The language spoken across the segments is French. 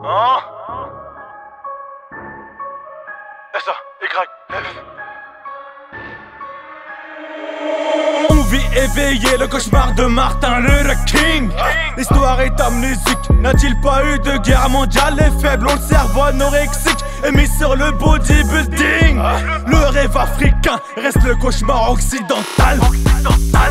Hein? S-A-Y-F. On vit éveillé, le cauchemar de Martin Luther King. L'histoire est amnésique, n'a-t-il pas eu de guerre mondiale? Les faibles ont le cerveau anorexique et mis sur le bodybuilding. Le rêve africain reste le cauchemar occidental.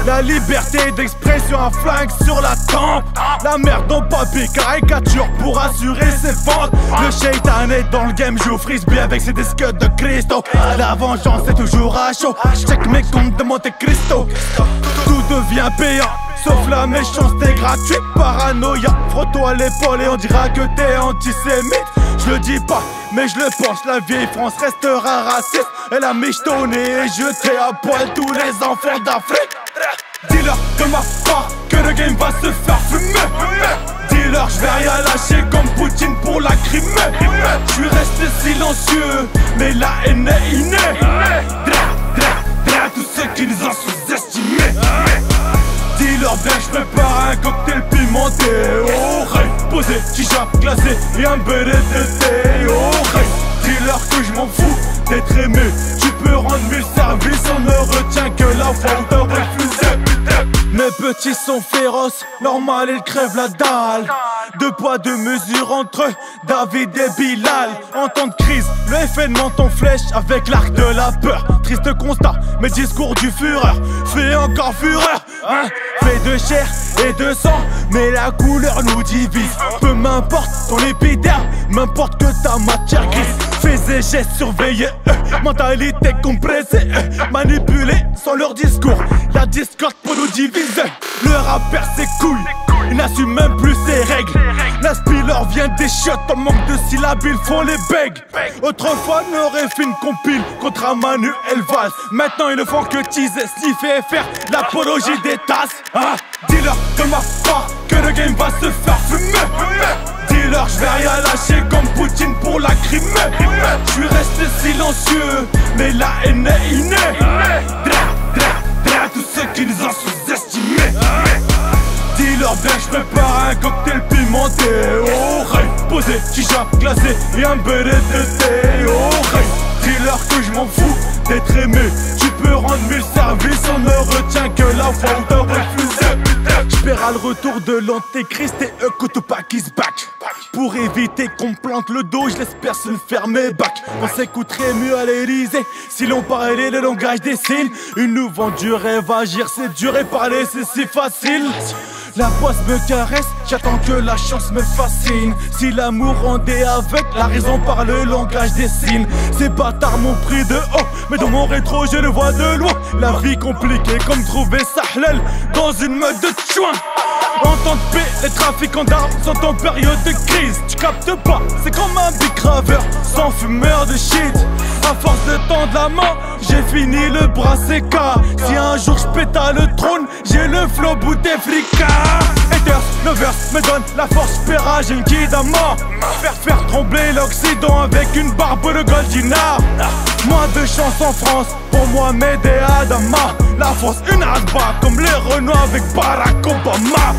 La liberté d'expression, un flingue sur la tempe. La merde en papier, caricature pour assurer ses ventes. Le shaitan est dans le game, joue au frisbee avec ses disques de Cristo. La vengeance est toujours à chaud, check mes comptes de Monte Cristo. Tout devient payant, sauf la méchanceté gratuite. Paranoïa, frotte-toi l'épaule et on dira que t'es antisémite. Je le dis pas, mais je le pense, la vieille France restera raciste. Elle a michetonné et jeté à poil tous les enfants d'Afrique. Dis-leur de ma part que le game va se faire fumer. Dis-leur je vais rien lâcher comme Poutine pour la Crimée. Je suis resté silencieux, mais la haine est innée. Tous ceux qui nous ont sous-estimés. Dis-leur bien que je prépare un cocktail pimenté. Oh rêve, posé, chicha glacé et un béret de thé. Oh rêve, dis-leur que je m'en fous d'être aimé. Tu peux rendre 1000 services, on ne retient que la foi de refuser. Mes petits sont féroces, normal ils crèvent la dalle. Deux poids, deux mesures entre eux, David et Bilal. En temps de crise, le FN menton flèche avec l'arc de la peur. Triste constat, mes discours du fureur fait encore fureur, hein? Fait de chair et de sang, mais la couleur nous divise. Peu m'importe ton épiderme, m'importe que ta matière grise. Fais et gestes surveillés, mentalité compressée, manipulée sans leur discours. La discorde pour nous diviser. Le rap perd ses couilles, il n'assume même plus ses règles. La spiller vient des chiottes, en manque de syllabes, ils font les begs. Autrefois, n'aurait fait une compile contre un Manuel Valls. Maintenant, ils ne font que teaser, sniffer et faire l'apologie des tasses. Ah, dis-leur de ma part que le game va se faire fumer. Dis-leur, je vais rien lâcher comme Poutine pour la Crimée. Je suis resté silencieux, mais la haine est innée. Tous ceux qui nous ont sous-estimés. Dis-leur bien que je prépare un cocktail pimenté. Oh rêve, posé, chicha glacé et un béret de thé. Oh rêve, dis-leur que je m'en fous d'être aimé. Tu peux rendre 1000 services, on ne retient que la foi de refuser. J'espère le retour de l'antéchrist et Kutupac is back. Pour éviter qu'on plante le dos, je laisse personne faire mes bacs. On s'écouterait mieux à l'Elysée si l'on parlait le langage des signes. Ils nous vendent du rêve, agir c'est dur et parler c'est si facile. La poisse me caresse, j'attends que la chance me fascine. Si l'amour rendait aveugle, la raison par le langage des signes. Ces bâtards m'ont pris de haut, mais dans mon rétro je le vois de loin. La vie compliquée comme trouver sa halal dans une meute de chouin. En temps de paix, les trafiquants d'armes sont en période de crise. Tu captes pas, c'est comme un big graveur sans fumeur de shit. À force de tendre la main, j'ai fini le bras séca. Si un jour je pète à le trône, j'ai le flow Bouteflika. Haters, lovers me donnent la force, Pera, j'ai une kid à mort. Faire trembler l'Occident avec une barbe de Goldina. Moins de chance en France, pour Mohamed et Adama. La France une asba comme les Renois avec Barack Obama.